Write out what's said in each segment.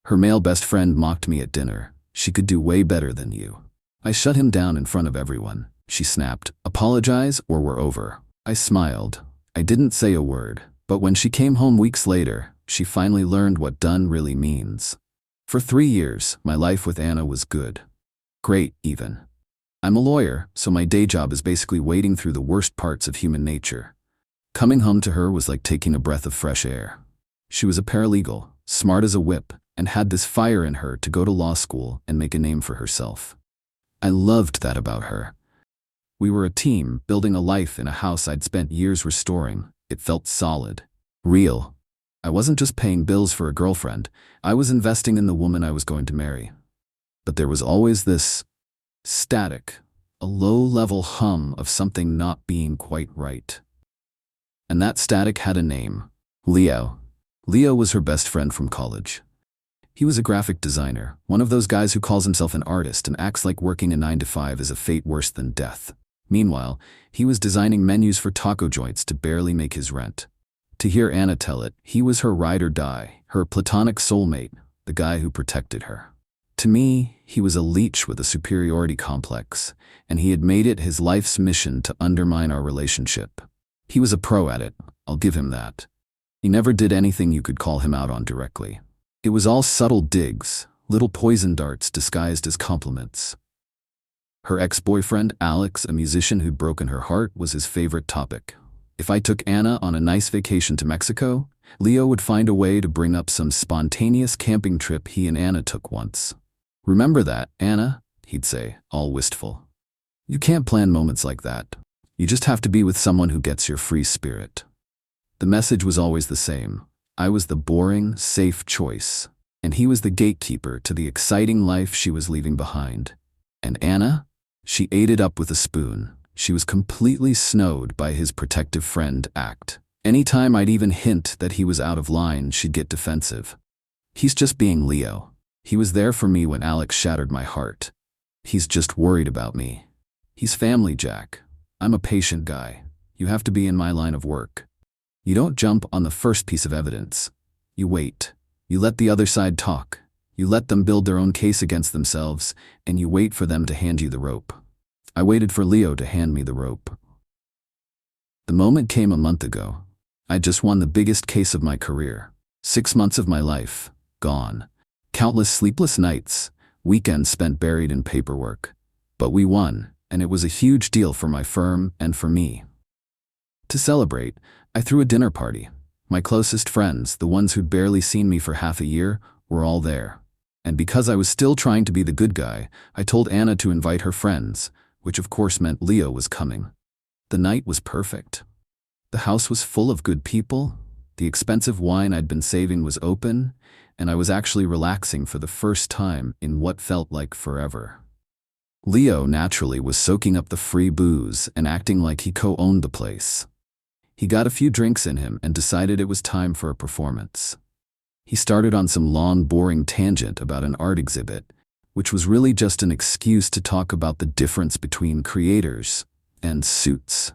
Her male best friend mocked me at dinner. She could do way better than you. I shut him down in front of everyone. She snapped, apologize or we're over. I smiled. I didn't say a word, but when she came home weeks later, she finally learned what done really means. For 3 years, my life with Anna was good. Great, even. I'm a lawyer, so my day job is basically wading through the worst parts of human nature. Coming home to her was like taking a breath of fresh air. She was a paralegal, smart as a whip, and had this fire in her to go to law school and make a name for herself. I loved that about her. We were a team, building a life in a house I'd spent years restoring. It felt solid, real. I wasn't just paying bills for a girlfriend, I was investing in the woman I was going to marry. But there was always this static, a low-level hum of something not being quite right. And that static had a name, Leo. Leo was her best friend from college. He was a graphic designer, one of those guys who calls himself an artist and acts like working a 9-to-5 is a fate worse than death. Meanwhile, he was designing menus for taco joints to barely make his rent. To hear Anna tell it, he was her ride or die, her platonic soulmate, the guy who protected her. To me, he was a leech with a superiority complex, and he had made it his life's mission to undermine our relationship. He was a pro at it, I'll give him that. He never did anything you could call him out on directly. It was all subtle digs, little poison darts disguised as compliments. Her ex-boyfriend, Alex, a musician who'd broken her heart, was his favorite topic. If I took Anna on a nice vacation to Mexico, Leo would find a way to bring up some spontaneous camping trip he and Anna took once. "Remember that, Anna?" he'd say, all wistful. "You can't plan moments like that. You just have to be with someone who gets your free spirit." The message was always the same. I was the boring, safe choice, and he was the gatekeeper to the exciting life she was leaving behind. And Anna? She ate it up with a spoon. She was completely snowed by his protective friend act. Anytime I'd even hint that he was out of line, she'd get defensive. "He's just being Leo. He was there for me when Alex shattered my heart. He's just worried about me. He's family, Jack. I'm a patient guy. You have to be in my line of work. You don't jump on the first piece of evidence. You wait. You let the other side talk. You let them build their own case against themselves, and you wait for them to hand you the rope." I waited for Leo to hand me the rope. The moment came a month ago. I'd just won the biggest case of my career. 6 months of my life, gone. Countless sleepless nights, weekends spent buried in paperwork. But we won, and it was a huge deal for my firm and for me. To celebrate, I threw a dinner party. My closest friends, the ones who'd barely seen me for half a year, were all there. And because I was still trying to be the good guy, I told Anna to invite her friends, which of course meant Leo was coming. The night was perfect. The house was full of good people, the expensive wine I'd been saving was open, and I was actually relaxing for the first time in what felt like forever. Leo naturally was soaking up the free booze and acting like he co-owned the place. He got a few drinks in him and decided it was time for a performance. He started on some long, boring tangent about an art exhibit, which was really just an excuse to talk about the difference between creators and suits.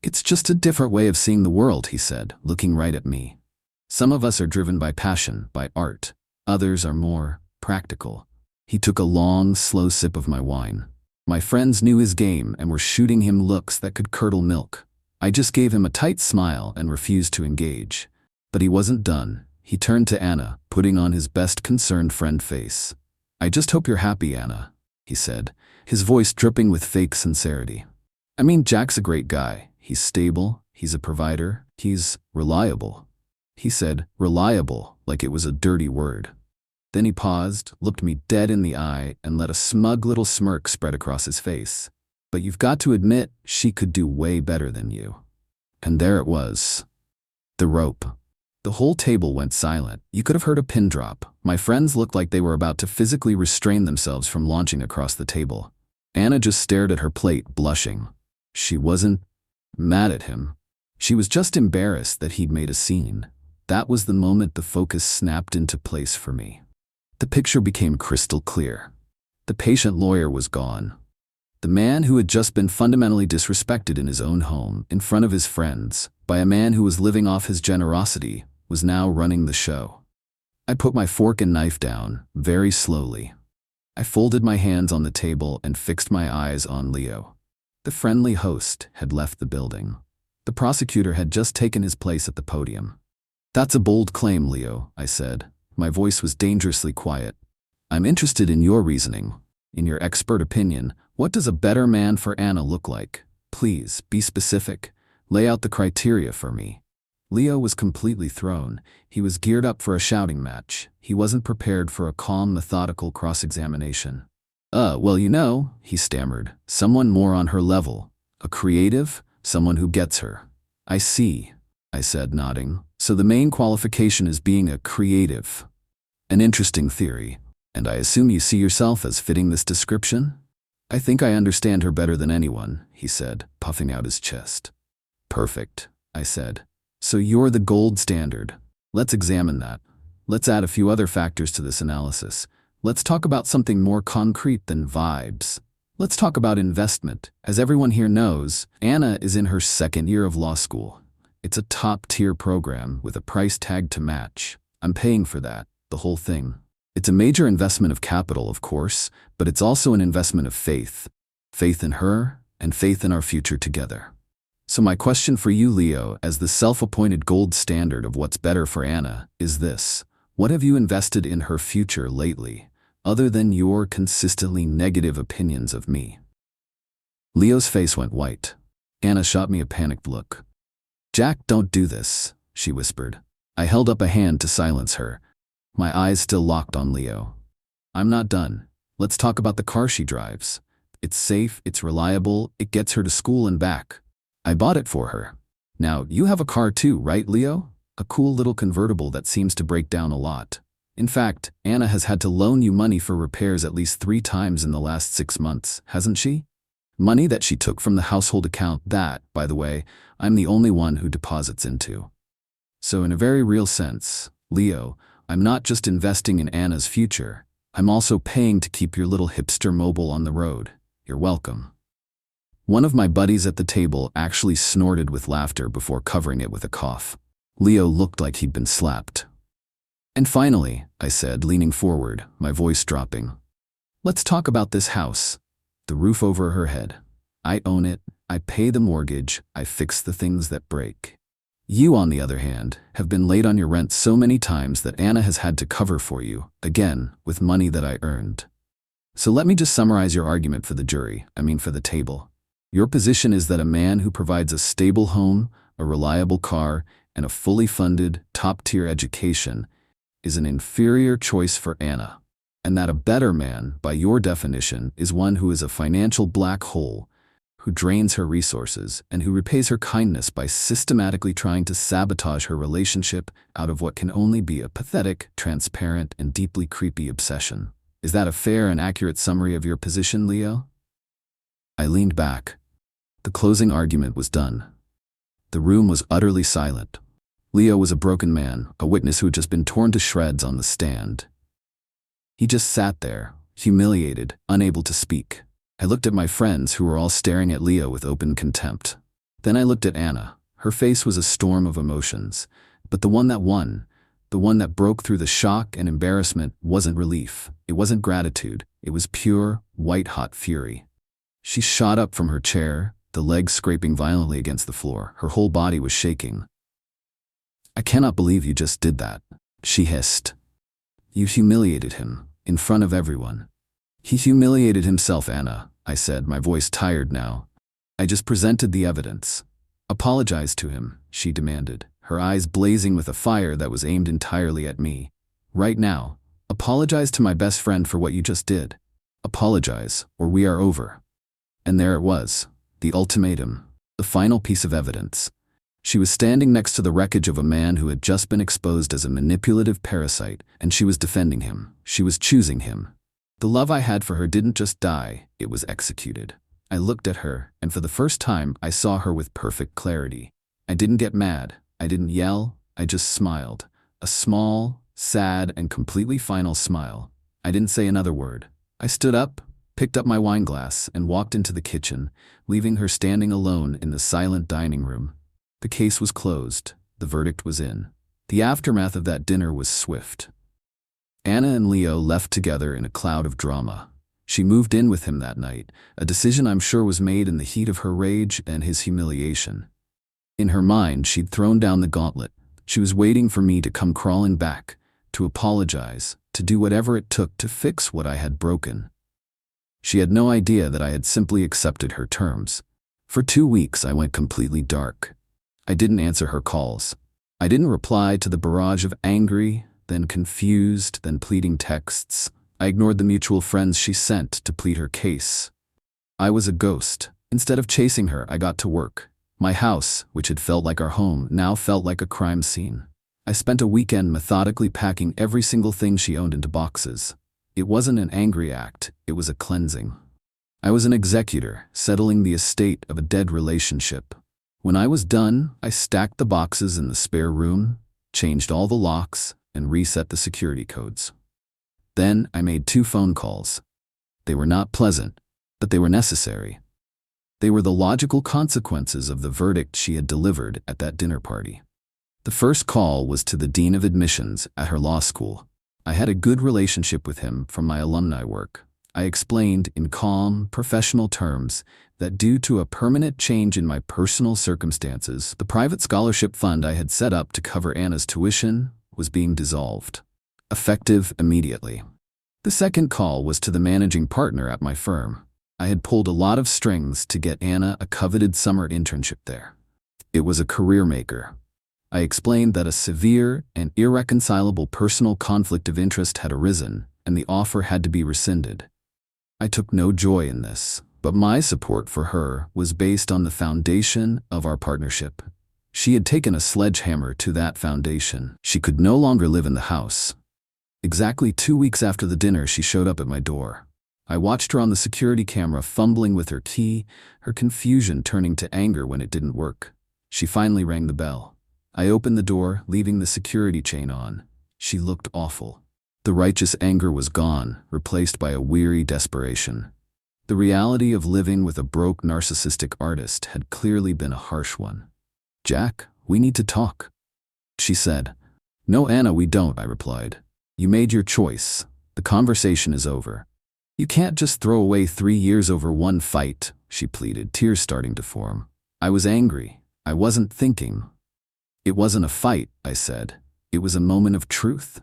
"It's just a different way of seeing the world," he said, looking right at me. "Some of us are driven by passion, by art. Others are more practical." He took a long, slow sip of my wine. My friends knew his game and were shooting him looks that could curdle milk. I just gave him a tight smile and refused to engage. But he wasn't done. He turned to Anna, putting on his best concerned friend face. "I just hope you're happy, Anna," he said, his voice dripping with fake sincerity. "I mean, Jack's a great guy. He's stable, he's a provider, he's reliable." He said reliable like it was a dirty word. Then he paused, looked me dead in the eye, and let a smug little smirk spread across his face. "But you've got to admit, she could do way better than you." And there it was. The rope. The whole table went silent. You could have heard a pin drop. My friends looked like they were about to physically restrain themselves from launching across the table. Anna just stared at her plate, blushing. She wasn't mad at him. She was just embarrassed that he'd made a scene. That was the moment the focus snapped into place for me. The picture became crystal clear. The patient lawyer was gone. The man who had just been fundamentally disrespected in his own home, in front of his friends, by a man who was living off his generosity, was now running the show. I put my fork and knife down, very slowly. I folded my hands on the table and fixed my eyes on Leo. The friendly host had left the building. The prosecutor had just taken his place at the podium. "That's a bold claim, Leo," I said. My voice was dangerously quiet. "I'm interested in your reasoning. In your expert opinion, what does a better man for Anna look like? Please, be specific. Lay out the criteria for me." Leo was completely thrown. He was geared up for a shouting match. He wasn't prepared for a calm, methodical cross-examination. Well, he stammered, "someone more on her level. A creative, someone who gets her." "I see," I said, nodding. "So the main qualification is being a creative. An interesting theory. And I assume you see yourself as fitting this description?" "I think I understand her better than anyone," he said, puffing out his chest. "Perfect," I said. "So you're the gold standard. Let's examine that. Let's add a few other factors to this analysis. Let's talk about something more concrete than vibes. Let's talk about investment. As everyone here knows, Anna is in her second year of law school. It's a top-tier program with a price tag to match. I'm paying for that, the whole thing. It's a major investment of capital, of course, but it's also an investment of faith. Faith in her and faith in our future together. So my question for you, Leo, as the self-appointed gold standard of what's better for Anna, is this. What have you invested in her future lately, other than your consistently negative opinions of me?" Leo's face went white. Anna shot me a panicked look. "Jack, don't do this," she whispered. I held up a hand to silence her, my eyes still locked on Leo. "I'm not done. Let's talk about the car she drives. It's safe, it's reliable, it gets her to school and back. I bought it for her. Now, you have a car too, right, Leo? A cool little convertible that seems to break down a lot. In fact, Anna has had to loan you money for repairs at least 3 times in the last 6 months, hasn't she? Money that she took from the household account that, by the way, I'm the only one who deposits into. So in a very real sense, Leo, I'm not just investing in Anna's future, I'm also paying to keep your little hipster mobile on the road. You're welcome." One of my buddies at the table actually snorted with laughter before covering it with a cough. Leo looked like he'd been slapped. "And finally," I said, leaning forward, my voice dropping, "let's talk about this house. The roof over her head. I own it, I pay the mortgage, I fix the things that break. You, on the other hand, have been late on your rent so many times that Anna has had to cover for you, again, with money that I earned. So let me just summarize your argument for the jury, for the table. Your position is that a man who provides a stable home, a reliable car, and a fully funded, top-tier education is an inferior choice for Anna, and that a better man, by your definition, is one who is a financial black hole, who drains her resources, and who repays her kindness by systematically trying to sabotage her relationship out of what can only be a pathetic, transparent, and deeply creepy obsession. Is that a fair and accurate summary of your position, Leo?" I leaned back. The closing argument was done. The room was utterly silent. Leo was a broken man, a witness who had just been torn to shreds on the stand. He just sat there, humiliated, unable to speak. I looked at my friends who were all staring at Leo with open contempt. Then I looked at Anna. Her face was a storm of emotions. But the one that won, the one that broke through the shock and embarrassment, wasn't relief. It wasn't gratitude. It was pure, white-hot fury. She shot up from her chair, the legs scraping violently against the floor. Her whole body was shaking. "I cannot believe you just did that," she hissed. "You humiliated him, in front of everyone." "He humiliated himself, Anna," I said, my voice tired now. "I just presented the evidence." "Apologize to him," she demanded, her eyes blazing with a fire that was aimed entirely at me. "Right now. Apologize to my best friend for what you just did. Apologize, or we are over." And there it was. The ultimatum, the final piece of evidence. She was standing next to the wreckage of a man who had just been exposed as a manipulative parasite, and she was defending him. She was choosing him. The love I had for her didn't just die, it was executed. I looked at her, and for the first time, I saw her with perfect clarity. I didn't get mad. I didn't yell. I just smiled. A small, sad, and completely final smile. I didn't say another word. I stood up, picked up my wine glass, and walked into the kitchen, leaving her standing alone in the silent dining room. The case was closed. The verdict was in. The aftermath of that dinner was swift. Anna and Leo left together in a cloud of drama. She moved in with him that night, a decision I'm sure was made in the heat of her rage and his humiliation. In her mind, she'd thrown down the gauntlet. She was waiting for me to come crawling back, to apologize, to do whatever it took to fix what I had broken. She had no idea that I had simply accepted her terms. For 2 weeks, I went completely dark. I didn't answer her calls. I didn't reply to the barrage of angry, then confused, then pleading texts. I ignored the mutual friends she sent to plead her case. I was a ghost. Instead of chasing her, I got to work. My house, which had felt like our home, now felt like a crime scene. I spent a weekend methodically packing every single thing she owned into boxes. It wasn't an angry act, it was a cleansing. I was an executor, settling the estate of a dead relationship. When I was done, I stacked the boxes in the spare room, changed all the locks, and reset the security codes. Then I made 2 phone calls. They were not pleasant, but they were necessary. They were the logical consequences of the verdict she had delivered at that dinner party. The first call was to the dean of admissions at her law school. I had a good relationship with him from my alumni work. I explained in calm, professional terms that due to a permanent change in my personal circumstances, the private scholarship fund I had set up to cover Anna's tuition was being dissolved, effective immediately. The second call was to the managing partner at my firm. I had pulled a lot of strings to get Anna a coveted summer internship there. It was a career maker. I explained that a severe and irreconcilable personal conflict of interest had arisen, and the offer had to be rescinded. I took no joy in this, but my support for her was based on the foundation of our partnership. She had taken a sledgehammer to that foundation. She could no longer live in the house. Exactly 2 weeks after the dinner, she showed up at my door. I watched her on the security camera fumbling with her key, her confusion turning to anger when it didn't work. She finally rang the bell. I opened the door, leaving the security chain on. She looked awful. The righteous anger was gone, replaced by a weary desperation. The reality of living with a broke narcissistic artist had clearly been a harsh one. "Jack, we need to talk," she said. "No, Anna, we don't," I replied. "You made your choice. The conversation is over." "You can't just throw away 3 years over one fight," she pleaded, tears starting to form. I was angry. I wasn't thinking. "It wasn't a fight," I said. "It was a moment of truth.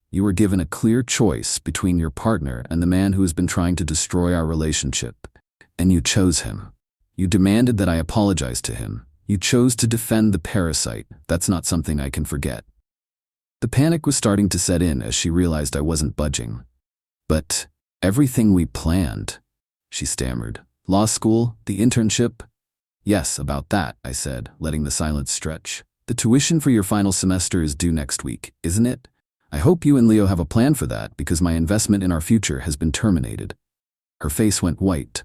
You were given a clear choice between your partner and the man who has been trying to destroy our relationship, and you chose him. You demanded that I apologize to him. You chose to defend the parasite. That's not something I can forget." The panic was starting to set in as she realized I wasn't budging. "But everything we planned," she stammered. "Law school, the internship?" "Yes, about that," I said, letting the silence stretch. "The tuition for your final semester is due next week, isn't it? I hope you and Leo have a plan for that because my investment in our future has been terminated." Her face went white.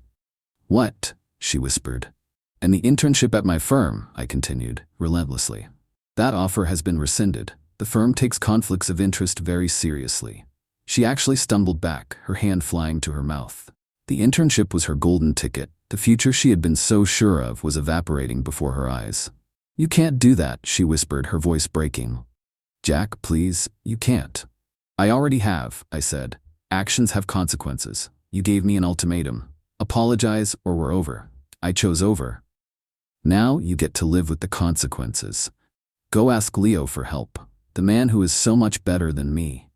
"What?" she whispered. "And the internship at my firm," I continued, relentlessly. "That offer has been rescinded. The firm takes conflicts of interest very seriously." She actually stumbled back, her hand flying to her mouth. The internship was her golden ticket. The future she had been so sure of was evaporating before her eyes. "You can't do that," she whispered, her voice breaking. "Jack, please, you can't." "I already have," I said. "Actions have consequences. You gave me an ultimatum. Apologize or we're over. I chose over. Now you get to live with the consequences. Go ask Leo for help, the man who is so much better than me.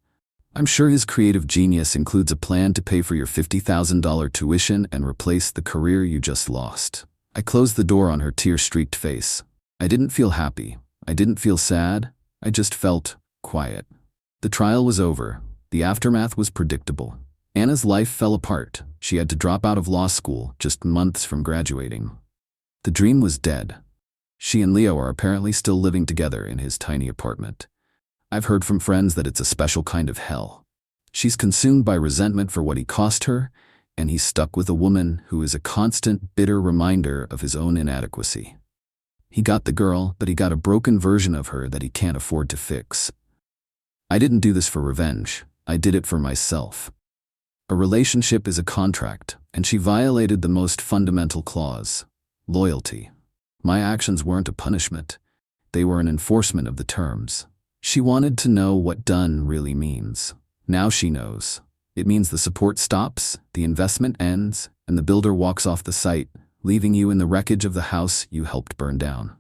I'm sure his creative genius includes a plan to pay for your $50,000 tuition and replace the career you just lost." I closed the door on her tear-streaked face. I didn't feel happy. I didn't feel sad. I just felt quiet. The trial was over. The aftermath was predictable. Anna's life fell apart. She had to drop out of law school just months from graduating. The dream was dead. She and Leo are apparently still living together in his tiny apartment. I've heard from friends that it's a special kind of hell. She's consumed by resentment for what he cost her, and he's stuck with a woman who is a constant, bitter reminder of his own inadequacy. He got the girl, but he got a broken version of her that he can't afford to fix. I didn't do this for revenge. I did it for myself. A relationship is a contract, and she violated the most fundamental clause: loyalty. My actions weren't a punishment. They were an enforcement of the terms. She wanted to know what done really means. Now she knows. It means the support stops, the investment ends, and the builder walks off the site, leaving you in the wreckage of the house you helped burn down.